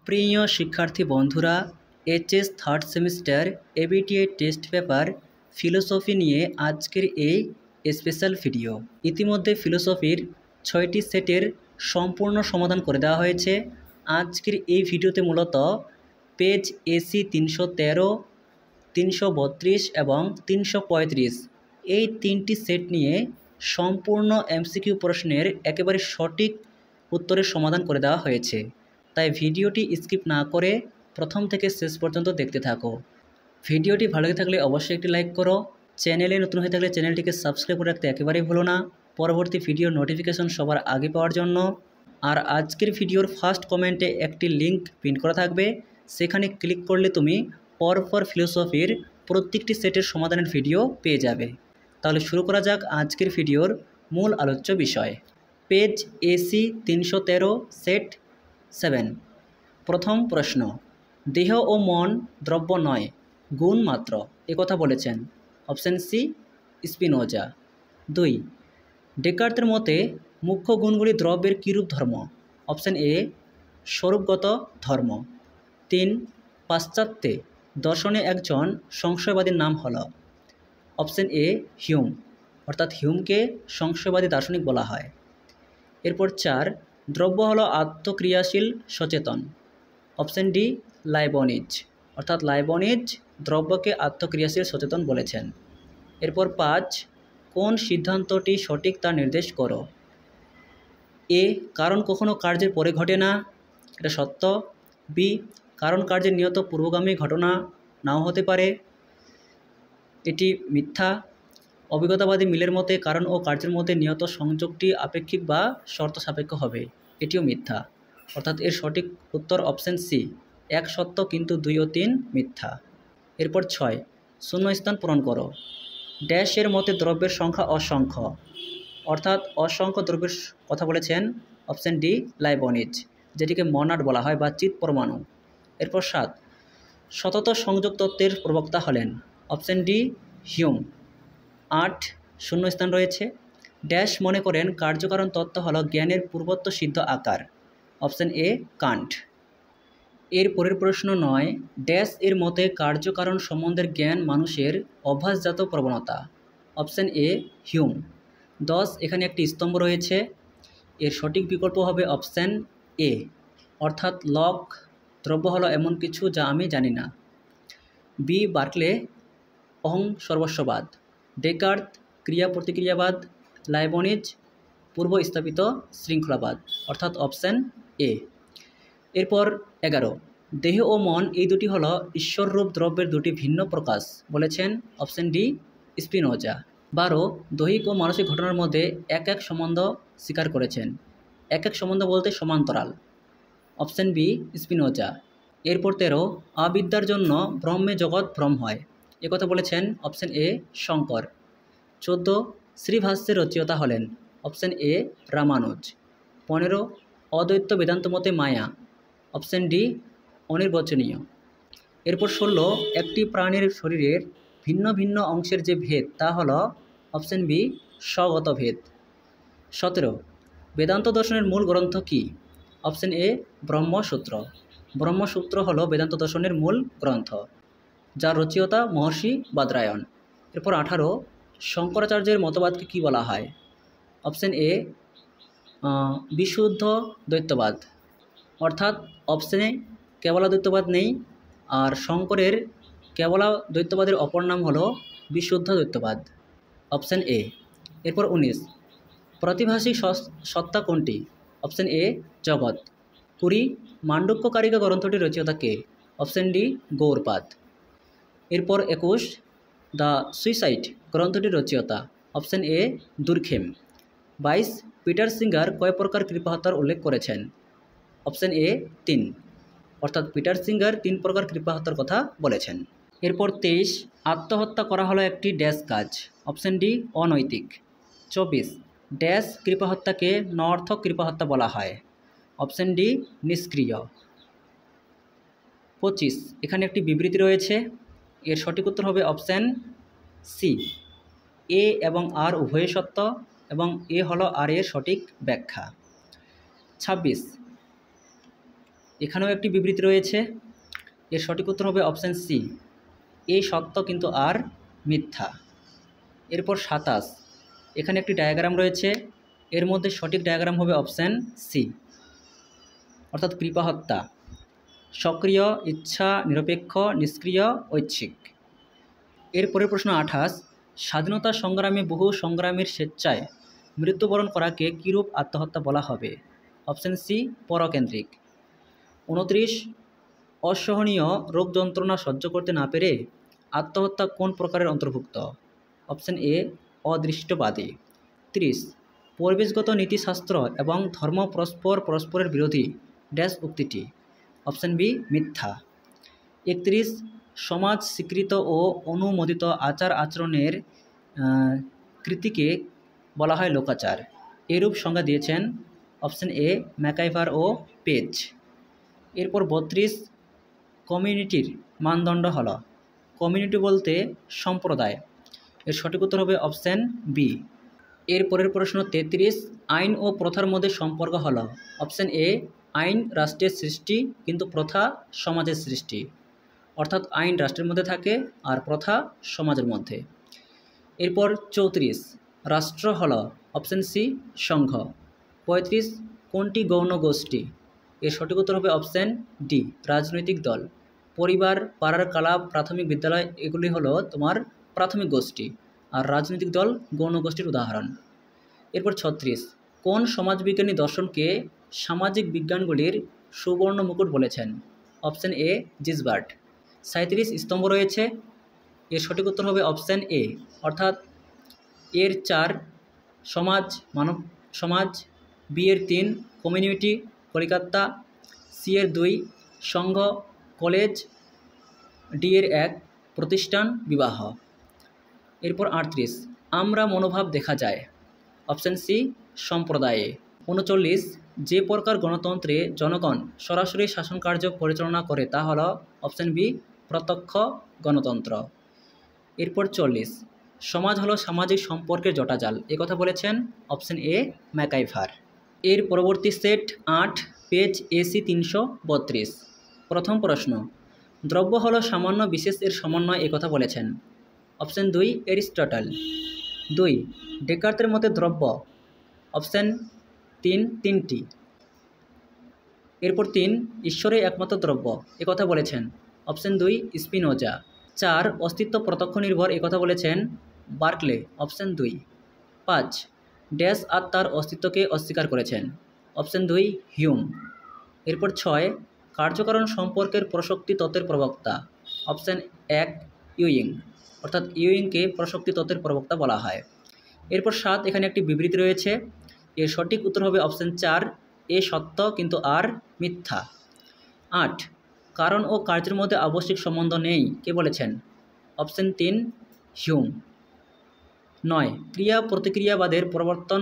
প্রিয় শিক্ষার্থী বন্ধুরা, HS third semester ABTA test paper philosophy নিয়ে আজকের এই স্পেশাল ভিডিও। ইতিমধ্যে ফিলোসফির 6টি সেটের সম্পূর্ণ সমাধান করে দেওয়া হয়েছে। আজকের এই ভিডিওতে মূলত পেজ এসি 313, 332 এবং 335 এই 3টি সেট নিয়ে সম্পূর্ণ এমসিকিউ প্রশ্নের একেবারে সঠিক উত্তরের সমাধান করে দেওয়া হয়েছে। তাই ভিডিওটি স্কিপ না করে প্রথম থেকে শেষ পর্যন্ত দেখতে থাকো। ভিডিওটি ভালো লেগে থাকলে অবশ্যই একটি লাইক করো। চ্যানেলে নতুন হয়ে থাকলে চ্যানেলটিকে সাবস্ক্রাইব করে রাখতে একেবারেই ভুলো না, পরবর্তী ভিডিওর নোটিফিকেশন সবার আগে পাওয়ার জন্য। আর আজকের ভিডিওর ফার্স্ট কমেন্টে একটি লিঙ্ক পিন করা থাকবে, সেখানে ক্লিক করলে তুমি পরপর ফিলোসফির প্রত্যেকটি সেটের সমাধানের ভিডিও পেয়ে যাবে। তাহলে শুরু করা যাক আজকের ভিডিওর মূল আলোচ্য বিষয়। Page AC 313, set 7। প্রথম প্রশ্ন, দেহ ও মন দ্রব্য নয়, গুণ মাত্র, একথা বলেছেন অপশন সি স্পিনোজা। 2, ডেকার্তের মতে মুখ্য গুণগুলি দ্রব্যের কীরূপ ধর্ম? অপশন এ স্বরূপগত ধর্ম। 3, পাশ্চাত্যে দর্শনে একজন সংশয়বাদীর নাম হল? অপশন এ হিউম, অর্থাৎ হিউমকে সংশয়বাদী দার্শনিক বলা হয়। এরপর 4, দ্রব্য হলো আত্মক্রিয়াশীল সচেতন? অপশন ডি লাইবনিজ, অর্থাৎ লাইবনিজ দ্রব্যকে আত্মক্রিয়াশীল সচেতন বলেছেন। এরপর 5, কোন সিদ্ধান্তটি সঠিক তা নির্দেশ করো? এ, কারণ কখনো কার্যের পরে ঘটে না, এটা সত্য। বি, কারণ কার্যের নিয়ত পূর্বগামী ঘটনা নাও হতে পারে, এটি মিথ্যা। অভিজ্ঞতাবাদী মিলের মতে কারণ ও কার্যের মধ্যে নিয়ত সংযোগটি আপেক্ষিক বা শর্ত সাপেক্ষ হবে, এটিও মিথ্যা। অর্থাৎ এর সঠিক উত্তর অপশন সি, 1 সত্য কিন্তু 2 ও 3 মিথ্যা। এরপর 6, শূন্যস্থান পূরণ করো। ড্যাশের মতে দ্রব্যের সংখ্যা অসংখ্য, অর্থাৎ অসংখ্য দ্রব্যের কথা বলেছেন অপশন ডি লাইবনিজ, যেটিকে মনাড বলা হয় বা চিৎ পরমাণু। এরপর 7, সতত সংযোগ তত্ত্বের প্রবক্তা হলেন? Option D Hume. 8, শূন্যস্থান রয়েছে। ড্যাশ মনে করেন কার্যকারণ তত্ত্ব হল জ্ঞানের পূর্বত্ব সিদ্ধ আকার? Option A Kant. এর পরের প্রশ্ন 9, ড্যাশ এর মতে কার্যকারণ সম্বন্ধের জ্ঞান মানুষের অভ্যাসজাত প্রবণতা? Option A Hume. 10, এখানে একটি স্তম্ভ রয়েছে, এর সঠিক বিকল্প হবে অপশন এ, অর্থাৎ লক দ্রব্য হলো এমন কিছু যা আমি জানি না। বি, বার্কলে অহং সর্বস্ববাদ। ডেকার্ত ক্রিয়া প্রতিক্রিয়াবাদ। লাইবনিজ পূর্ব স্থাপিত শৃঙ্খলাবাদ, অর্থাৎ অপশন এ। এরপর 11, দেহ ও মন এই দুটি হলো ঈশ্বররূপ দ্রব্যের দুটি ভিন্ন প্রকাশ বলেছেন? Option D Spinoza. 12, দৈহিক ও মানসিক ঘটনার মধ্যে এক এক সম্বন্ধ স্বীকার করেছেন? এক এক সম্বন্ধ বলতে সমান্তরাল? Option B Spinoza. এরপর 13, আবিদ্যার জন্য ব্রহ্মে জগৎ ভ্রম হয়, একথা বলেছেন অপশন এ শঙ্কর। 14, শ্রীভাষ্যের রচয়িতা হলেন? Option A Ramanuj. 15, অদ্বৈত বেদান্ত মতে মায়া? Option D অনির্বচনীয়। এরপর 16, একটি প্রাণীর শরীরের ভিন্ন ভিন্ন অংশের যে ভেদ তা হল? অপশন বি স্বগত ভেদ। 17, বেদান্ত দর্শনের মূল গ্রন্থ কি? Option A Brahmasutra. ব্রহ্মসূত্র হলো বেদান্ত দর্শনের মূল গ্রন্থ, যার রচয়িতা মহর্ষি বাদরায়ণ। এরপর 18, শঙ্করাচার্যের মতবাদকে কি বলা হয়? অপশন এ বিশুদ্ধ দ্বৈতবাদ, অর্থাৎ অপশনে কেবলাদ্বৈতবাদ নেই, আর শঙ্করের কেবলাদ্বৈতবাদের অপর নাম হলো বিশুদ্ধ দ্বৈতবাদ, অপশন এ। এরপর 19, প্রতিভাসী সত্তা কোনটি? অপশন এ জগৎ। 20, মান্ডুক্যকারিকা গ্রন্থটির রচয়িতা কে? Option D Gaudapada. এরপর 21, দ্য সুইসাইড গ্রন্থটির রচয়িতা? Option A Durkheim. 22, Peter Singer কয় প্রকার কৃপাহত্যার উল্লেখ করেছেন? অপশন এ 3, অর্থাৎ পিটার সিঙ্গার 3 প্রকার কৃপাহত্যার কথা বলেছেন। এরপর 23, আত্মহত্যা করা হলো একটি ড্যাশ কাজ? অপশন ডি অনৈতিক। 24, ড্যাশ কৃপাহত্যাকে নঅর্থক কৃপাহত্যা বলা হয়? অপশন ডি নিষ্ক্রিয়। 25, এখানে একটি বিবৃতি রয়েছে, এর সঠিক উত্তর হবে অপশন সি, এ এবং আর উভয় সত্য এবং এ হলো আর এর সঠিক ব্যাখ্যা। 26, এখানেও একটি বিবৃতি রয়েছে, এর সঠিক উত্তর হবে অপশান সি, এই সত্য কিন্তু আর মিথ্যা। এরপর 27, এখানে একটি ডায়াগ্রাম রয়েছে, এর মধ্যে সঠিক ডায়াগ্রাম হবে অপশান সি, অর্থাৎ কৃপা হত্যা, সক্রিয়, ইচ্ছা নিরপেক্ষ, নিষ্ক্রিয়, ঐচ্ছিক। এরপরের প্রশ্ন 28, স্বাধীনতা সংগ্রামে বহু সংগ্রামীর স্বেচ্ছায় মৃত্যুবরণ করাকে কীরূপ আত্মহত্যা বলা হবে? Option C, পরকেন্দ্রিক। 29, অসহনীয় রোগ যন্ত্রণা সহ্য করতে না পেরে আত্মহত্যা কোন প্রকারের অন্তর্ভুক্ত? Option A, অদৃষ্টবাদী। 30, পরিবেশগত নীতিশাস্ত্র এবং ধর্ম পরস্পরের বিরোধী ড্যাশ উক্তিটি? অপশান বি, মিথ্যা। 31, সমাজ স্বীকৃত ও অনুমোদিত আচার আচরণের কৃতিকে বলা হয় লোকাচার, এরূপ সংজ্ঞা দিয়েছেন অপশান এ, ম্যাকাইভার ও পেজ। এরপর 32, কমিউনিটির মানদণ্ড হল? কমিউনিটি বলতে সম্প্রদায়, এর সঠিক উত্তর হবে অপশান বি। এরপরের প্রশ্ন 33, আইন ও প্রথার মধ্যে সম্পর্ক হল? অপশান এ, আইন রাষ্ট্রের সৃষ্টি কিন্তু প্রথা সমাজের সৃষ্টি, অর্থাৎ আইন রাষ্ট্রের মধ্যে থাকে আর প্রথা সমাজের মধ্যে। এরপর 34, রাষ্ট্র হল? অপশান সি, সংঘ। 35, কোনটি গৌণ গোষ্ঠী? এর সঠিক উত্তর হবে অপশান ডি, রাজনৈতিক দল। পরিবার, পাড়ার ক্লাব, প্রাথমিক বিদ্যালয় এগুলি হলো তোমার প্রাথমিক গোষ্ঠী, আর রাজনৈতিক দল গৌণ গোষ্ঠীর উদাহরণ। এরপর 36, কোন সমাজবিজ্ঞানী দর্শনকে সামাজিক বিজ্ঞানগুলির সুবর্ণ মুকুট বলেছেন? Option A, জিসবার্ট। 37 স্তম্ভ রয়েছে, এর সঠিক উত্তর হবে অপশান এ, অর্থাৎ এর 4 সমাজ, মানব সমাজ, বি এর 3 কমিউনিটি, কলিকাতা, সি এর 2 সংঘ, কলেজ, ডি এর 1 প্রতিষ্ঠান, বিবাহ। এরপর 38, আমরা মনোভাব দেখা যায়? অপশান সি, সম্প্রদায়ে। 39, যে প্রকার গণতন্ত্রে জনগণ সরাসরি শাসন কার্য পরিচালনা করে তা হল? অপশান বি, প্রত্যক্ষ গণতন্ত্র। এরপর 40, সমাজ হলো সামাজিক সম্পর্কের জটাজাল, কথা বলেছেন অপশান এ, ম্যাকাইভার। এর পরবর্তী সেট 8, পেজ এসি 332। প্রথম প্রশ্ন, দ্রব্য হলো সামান্য বিশেষ এর সমন্বয়, কথা বলেছেন অপশান 2, অ্যারিস্টটল। 2, ডেকার্তের মতে দ্রব্য? অপশান 3, 3টি। এরপর 3, ঈশ্বরই একমাত্র দ্রব্য, কথা বলেছেন অপশান 2, স্পিনোজা। 4, অস্তিত্ব প্রত্যক্ষ নির্ভর, কথা বলেছেন বার্কলে, অপশান 2। 5, ড্যাশ আত্মার অস্তিত্বকে অস্বীকার করেছেন? Option 2, Hume. এরপর 6, কার্যকারণ সম্পর্কের প্রসক্তি তত্ত্বের প্রবক্তা? অপশান 1, ইউইং, অর্থাৎ ইউইংকে প্রসক্তি তত্ত্বের প্রবক্তা বলা হয়। এরপর 7, এখানে একটি বিবৃতি রয়েছে, এর সঠিক উত্তর হবে অপশান 4, এ সত্য কিন্তু আর মিথ্যা। 8, কারণ ও কার্যের মধ্যে আবশ্যিক সম্বন্ধ নেই, কে বলেছেন? Option 3, Hume. 9, ক্রিয়া প্রতিক্রিয়াবাদের প্রবর্তন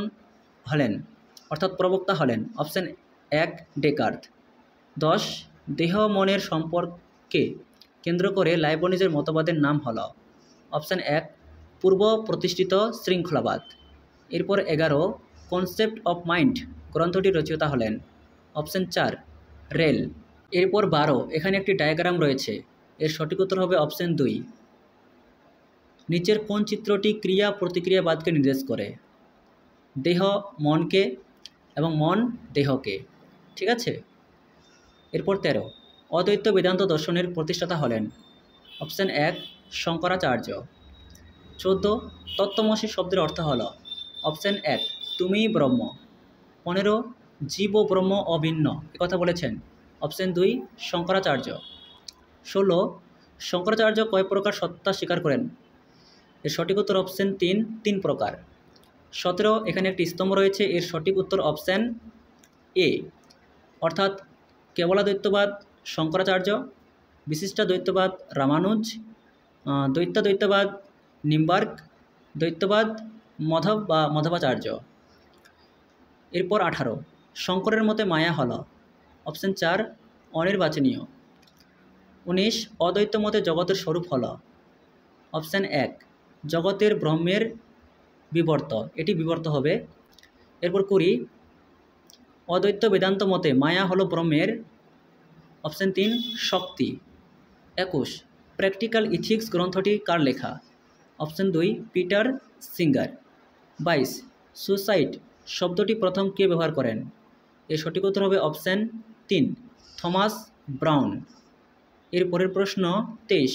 হলেন, অর্থাৎ প্রবক্তা হলেন? Option 1, Descartes. 10, দেহ মনের সম্পর্কে কেন্দ্র করে লাইবনিজের মতবাদের নাম হল? অপশান 1, পূর্ব প্রতিষ্ঠিত শৃঙ্খলাবাদ। এরপর 11, কনসেপ্ট অফ মাইন্ড গ্রন্থটির রচয়িতা হলেন? Option 4, rail. এরপর 12, এখানে একটি ডায়াগ্রাম রয়েছে, এর সঠিক উত্তর হবে অপশান 2। নিচের কোন চিত্রটি ক্রিয়া প্রতিক্রিয়াবাদকে নির্দেশ করে? দেহ মনকে এবং মন দেহকে, ঠিক আছে। এরপর 13, অদ্বৈত বেদান্ত দর্শনের প্রতিষ্ঠাতা হলেন? অপশান 1, শঙ্করাচার্য। 14, তত্ত্বমসি শব্দের অর্থ হল? অপশান 1, তুমিই ব্রহ্ম। 15, জীব ও ব্রহ্ম অভিন্ন, কথা বলেছেন? অপশান 2, শঙ্করাচার্য। 16, শঙ্করাচার্য কয় প্রকার সত্তা স্বীকার করেন? এর সঠিক উত্তর অপশান 3, 3 প্রকার। 17, এখানে একটি স্তম্ভ রয়েছে, এর সঠিক উত্তর অপশান এ, অর্থাৎ কেবলাদ্বৈতবাদ শঙ্করাচার্য, বিশিষ্টাদ্বৈতবাদ রামানুজ, দ্বৈতাদ্বৈতবাদ নিম্বার্ক, দ্বৈতবাদ মধব বা মধবাচার্য। এরপর 18, শঙ্করের মতে মায়া হল? অপশান 4, অনির্বাচনীয়। 19, অদ্বৈত মতে জগতের স্বরূপ হল? অপশান 1, জগতের ব্রহ্মের বিবর্ত, এটি বিবর্ত হবে। এরপর 20, অদ্বৈত বেদান্ত মতে মায়া হলো ব্রহ্মের অপশন 3 শক্তি। 21 প্র্যাকটিক্যাল ইথিক্স গ্রন্থটি কার লেখা? Option 2 Peter singer. 22 সুসাইড শব্দটি প্রথম কে ব্যবহার করেন? এর সঠিক উত্তর হবে অপশন 3 থমাস ব্রাউন। এর পরের প্রশ্ন 23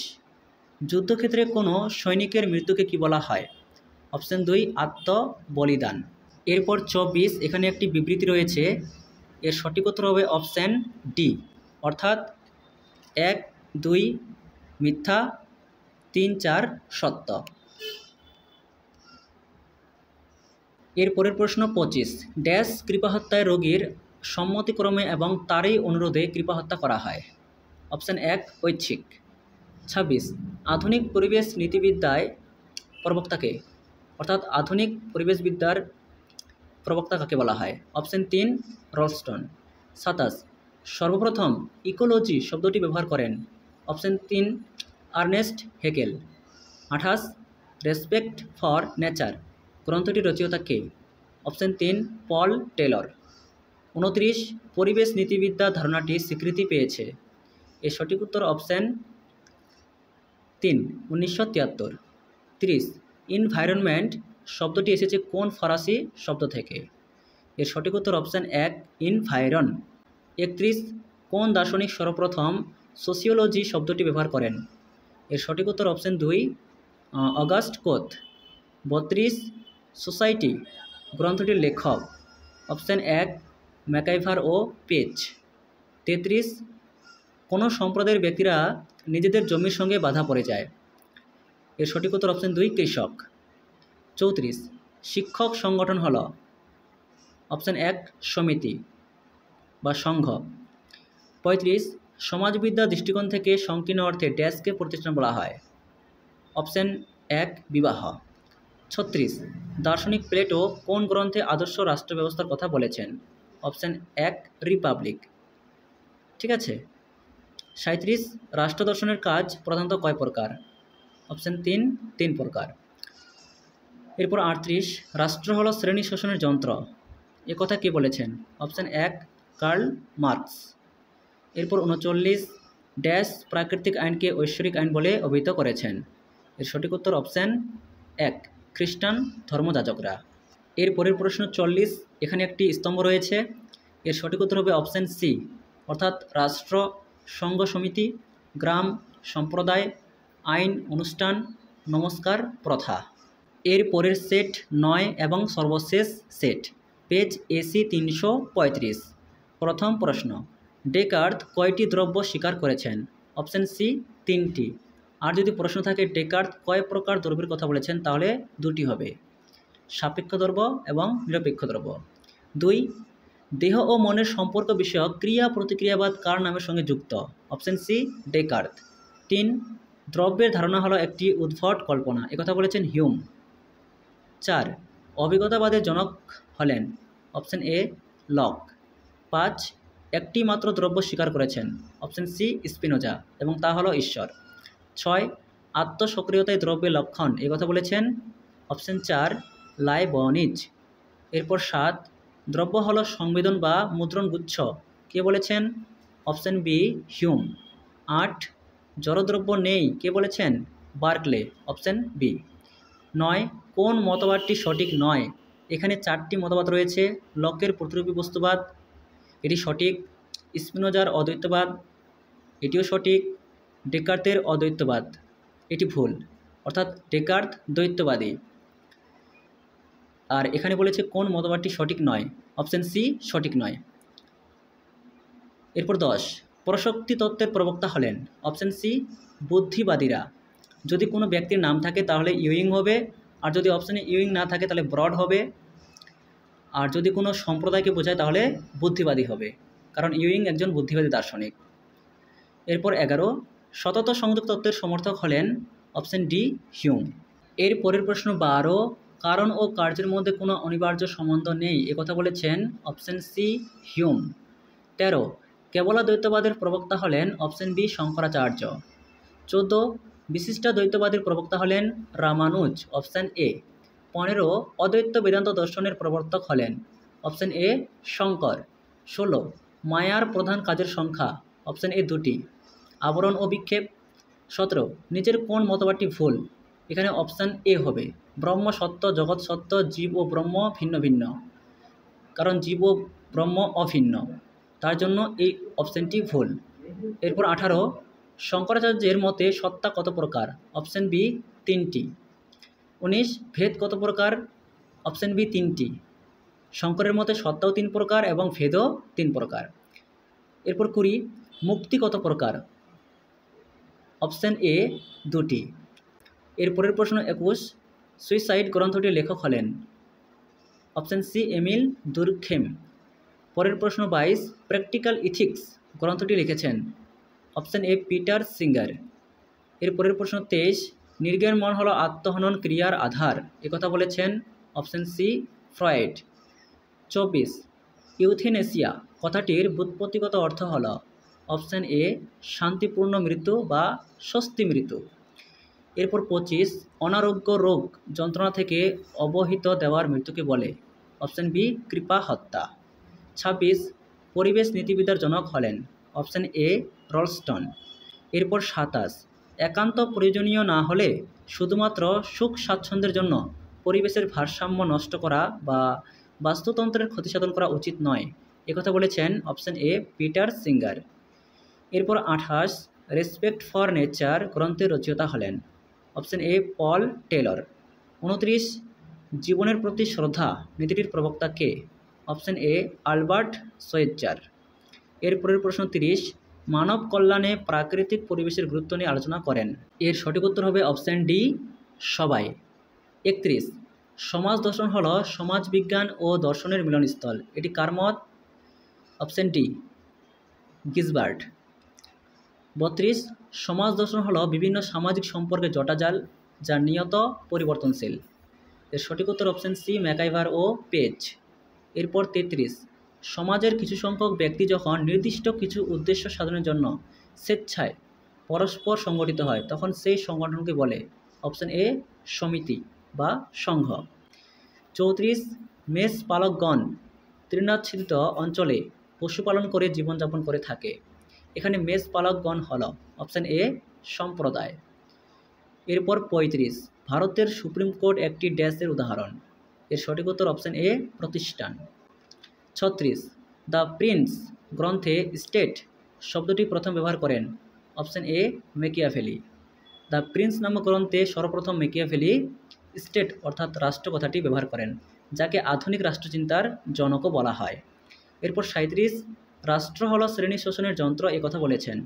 যুদ্ধক্ষেত্রে কোনো সৈনিকের মৃত্যুকে কি বলা হয়? অপশন 2 আত্মবলিদান। এরপর 24 এখানে একটি বিবৃতি রয়েছে, এর সঠিক উত্তর হবে অপশন ডি অর্থাৎ 1 2 মিথ্যা 3 4 সত্য। এর পরের প্রশ্ন 25 ড্যাশ কৃপাহত্যায় রোগীর সম্মতিক্রমে এবং তারই অনুরোধে কৃপাহত্যা করা হয়? অপশন 1 ঐচ্ছিক। 26 আধুনিক পরিবেশ নীতিবিদ্যায় প্রবক্তাকে অর্থাৎ আধুনিক পরিবেশবিদ্যার প্রবক্তা কাকে বলা হয়? অপশন 3 রলস্টন। 27 সর্বপ্রথম ইকোলজি শব্দটি ব্যবহার করেন? Option 3 Ernst Haeckel. 28 respect for nature গ্রন্থটির রচয়িতা কে? অপশন 3 পল টেলর। 29 পরিবেশ নীতিবিদ্যা ধারণাটি স্বীকৃতি পেয়েছে? এর সঠিক উত্তর অপশন 3 1973। 30 ইনভায়রনমেন্ট শব্দটি এসেছে কোন ফরাসি শব্দ থেকে? এর সঠিক উত্তর অপশন 1 ইনভায়রন। 31 কোন দার্শনিক সর্বপ্রথম সোসিওলজি শব্দটি ব্যবহার করেন? এর সঠিক উত্তর অপশন 2 অগাস্ট কোত। 32 সোসাইটি গ্রন্থটির লেখক? অপশন 1 ম্যাকাইভার ও পেজ। 33 কোনো সম্প্রদায়ের ব্যক্তিরা নিজেদের জমির সঙ্গে বাধা পড়ে যায়? এর সঠিক উত্তর অপশন 2 কৃষক। 34 শিক্ষক সংগঠন হল? অপশন 1 সমিতি বা সংঘ। 35 সমাজবিদ্যা দৃষ্টিকোণ থেকে সংকীর্ণ অর্থে ড্যাশকে প্রতিষ্ঠান বলা হয়? অপশন 1 বিবাহ। 36 দার্শনিক প্লেটো কোন গ্রন্থে আদর্শ রাষ্ট্র ব্যবস্থার কথা বলেছেন? Option 1 Republic. ঠিক আছে। 37 রাষ্ট্র দর্শনের কাজ প্রধানত কয় প্রকার? অপশন 3 প্রকার। এরপর 38 রাষ্ট্র হলো শ্রেণী শোষণের যন্ত্র এ কথা কে বলেছেন? Option 1 Karl Marx. এরপর 39 ড্যাশ প্রাকৃতিক আইনকে ঐশ্বরিক আইন বলে অভিহিত করেছেন? এর সঠিক উত্তর অপশন 1 খ্রিস্টান ধর্মযাজকরা। এর পরের প্রশ্ন 40 এখানে একটি স্তম্ভ রয়েছে, এর সঠিক উত্তর হবে অপশন সি অর্থাৎ রাষ্ট্র, সংঘ সমিতি, গ্রাম, সম্প্রদায়, আইন, অনুষ্ঠান, নমস্কার, প্রথা। এর পরের সেট 9 এবং সর্বশেষ সেট পেজ এসি 335। প্রথম প্রশ্ন ডেকার্ত কয়টি দ্রব্য স্বীকার করেছেন? অপশন সি 3টি। আর যদি প্রশ্ন থাকে ডেকার্ত কয় প্রকার দ্রব্যের কথা বলেছেন তাহলে 2টি হবে, সাপেক্ষ দ্রব্য এবং নিরপেক্ষ দ্রব্য। 2 দেহ ও মনের সম্পর্ক বিষয়ক ক্রিয়া প্রতিক্রিয়াবাদ কার নামের সঙ্গে যুক্ত? Option C Descartes. 3 দ্রব্যের ধারণা হলো একটি উদ্ভট কল্পনা একথা বলেছেন হিউম। 4 অভিজ্ঞতাবাদের জনক হলেন? Option A lock. 5 একটি মাত্র দ্রব্য স্বীকার করেছেন? অপশন সি স্পিনোজা এবং তা হলো ঈশ্বর। 6 আত্মসক্রিয়তায় দ্রব্যের লক্ষণ কথা বলেছেন? Option 4 Leibniz. এরপর 7 দ্রব্য হলো সংবেদন বা মুদ্রণগুচ্ছ কে বলেছেন? Option B Hume. 8 জড়দ্রব্য নেই কে বলেছেন? বার্কলে। Option B. 9 কোন মতবাদটি সঠিক নয়? এখানে 4টি মতবাদ রয়েছে। লকের প্রতিরূপী বস্তুবাদ এটি সঠিক, স্পিনোজার অদ্বৈতবাদ এটিও সঠিক, ডেকার্তের অদ্বৈতবাদ এটি ভুল অর্থাৎ ডেকার্ত দ্বৈতবাদী। আর এখানে বলেছে কোন মতবাদটি সঠিক নয়? অপশন সি সঠিক নয়। এরপর 10 পরশক্তি তত্ত্বের প্রবক্তা হলেন? অপশন সি বুদ্ধিবাদীরা। যদি কোনো ব্যক্তির নাম থাকে তাহলে ইউইং হবে, আর যদি অপশানে ইউইং না থাকে তাহলে ব্রড হবে, আর যদি কোনো সম্প্রদায়কে বোঝায় তাহলে বুদ্ধিবাদী হবে, কারণ ইউইং একজন বুদ্ধিবাদী দার্শনিক। এরপর 11 সতত সংযোগ তত্ত্বের সমর্থক হলেন? Option D Hume. এর পরের প্রশ্ন 12 কারণ ও কার্যের মধ্যে কোনো অনিবার্য সম্বন্ধ নেই একথা বলেছেন? Option C Hume. 13 কেবলাদ্বৈতবাদের প্রবক্তা হলেন? Option B Shankaracharya. 14 বিশিষ্টাদ্বৈতবাদের প্রবক্তা হলেন? রামানুজ। Option A. 15 অদ্বৈত বেদান্ত দর্শনের প্রবর্তক হলেন? Option A Shankar. 16 মায়ার প্রধান কাজের সংখ্যা অপশান এ 2টি। আবরণ ও বিক্ষেপ। 17 নিচের কোন মতবাদটি ভুল? এখানে অপশান এ হবে, ব্রহ্ম সত্য, জগৎ সত্য, জীব ও ব্রহ্ম ভিন্ন ভিন্ন, কারণ জীব ও ব্রহ্ম অভিন্ন, তার জন্য এই অপশানটি ভুল। এরপর 18 শঙ্করাচার্যের মতে সত্তা কত প্রকার? অপশান বি 3টি। 19 ভেদ কত প্রকার? অপশান বি 3টি। শঙ্করের মতে সত্তাও 3 প্রকার এবং ভেদও 3 প্রকার। এরপর 20 মুক্তি কত প্রকার? অপশান এ 2টি। এরপরের প্রশ্ন 21 সুইসাইড গ্রন্থটির লেখক হলেন? Option C Emile Durkheim. পরের প্রশ্ন 22 প্র্যাকটিক্যাল ইথিক্স গ্রন্থটি লিখেছেন? Option A Peter Singer. এরপরের প্রশ্ন 23 নির্জ্ঞান মন হলো আত্মহনন ক্রিয়ার আধার, একথা বলেছেন? Option C Freud. 24 ইউথেনেসিয়া কথাটির ব্যুৎপত্তিগত অর্থ হল? অপশান এ শান্তিপূর্ণ মৃত্যু বা স্বস্তি মৃত্যু। এরপর 25 অনারোগ্য রোগ যন্ত্রণা থেকে অবহিত দেওয়ার মৃত্যুকে বলে? অপশান বি কৃপা হত্যা। 26 পরিবেশ নীতিবিদ্যার জনক হলেন? Option A Rolston. এরপর 27 একান্ত প্রয়োজনীয় না হলে শুধুমাত্র সুখ স্বাচ্ছন্দ্যের জন্য পরিবেশের ভারসাম্য নষ্ট করা বা বাস্তুতন্ত্রের ক্ষতিসাধন করা উচিত নয়, একথা বলেছেন? Option A Peter singer. এরপর 28 রেসপেক্ট ফর নেচার গ্রন্থের রচয়িতা হলেন? অপশান এ পল টেলর। 29 জীবনের প্রতি শ্রদ্ধা নীতিটির প্রবক্তা কে? Option A Albert সোয়েটজার। এরপরের প্রশ্ন 30 মানব কল্যাণে প্রাকৃতিক পরিবেশের গুরুত্ব নিয়ে আলোচনা করেন? এর সঠিক উত্তর হবে অপশান ডি সবাই। 31 সমাজ দর্শন হল সমাজবিজ্ঞান ও দর্শনের মিলনস্থল, এটি কার মত? Option D গিজবার্ড। 32 সমাজ দর্শন হল বিভিন্ন সামাজিক সম্পর্কের জটাজাল যা নিয়ত পরিবর্তনশীল, এর সঠিক উত্তর অপশান সি ম্যাকাইভার ও পেজ। এরপর 33 সমাজের কিছু সংখ্যক ব্যক্তি যখন নির্দিষ্ট কিছু উদ্দেশ্য সাধনের জন্য স্বেচ্ছায় পরস্পর সংগঠিত হয় তখন সেই সংগঠনকে বলে? অপশান এ সমিতি বা সংঘ। 34 মেষ পালকগণ তৃণাচ্ছাদিত অঞ্চলে পশুপালন করে জীবনযাপন করে থাকে, এখানে মেষ পালকগণ হল? অপশান এ সম্প্রদায়। এরপর 35 ভারতের সুপ্রিম কোর্ট একটি ড্যাশের উদাহরণ, এর সঠিক উত্তর অপশান এ প্রতিষ্ঠান। 36 দ্য প্রিন্স গ্রন্থে স্টেট শব্দটি প্রথম ব্যবহার করেন? Option A Machiavelli. The Prince নামক গ্রন্থে সর্বপ্রথম মেকিয়াভেলি স্টেট অর্থাৎ রাষ্ট্র কথাটি ব্যবহার করেন, যাকে আধুনিক রাষ্ট্রচিন্তার জনকও বলা হয়। এরপর 37 রাষ্ট্র হল শ্রেণী শোষণের যন্ত্র, একথা বলেছেন?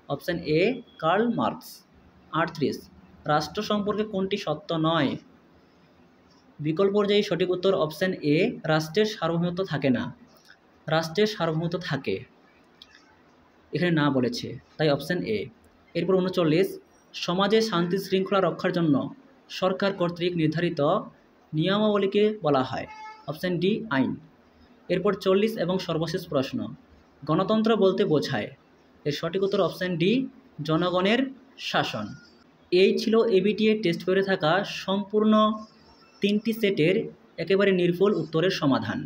Option A Karl Marx. 38 রাষ্ট্র সম্পর্কে কোনটি সত্য নয়? বিকল্প পর্যায়ে সঠিক উত্তর অপশান এ রাষ্ট্রের সার্বভৌমত্ব থাকে না, রাষ্ট্রের সার্বভৌমত্ব থাকে, এখানে না বলেছে, তাই অপশান এ। এরপর 39 সমাজে শান্তি শৃঙ্খলা রক্ষার জন্য সরকার কর্তৃক নির্ধারিত নিয়মাবলীকে বলা হয়? অপশান ডি আইন। এরপর 40 এবং সর্বশেষ প্রশ্ন গণতন্ত্র বলতে বোঝায়? এর সঠিক উত্তর অপশান ডি জনগণের শাসন। এই ছিল এবিটিএ টেস্ট পেপারে থাকা সম্পূর্ণ 3টি সেটের একেবারে নির্ভুল উত্তরের সমাধান।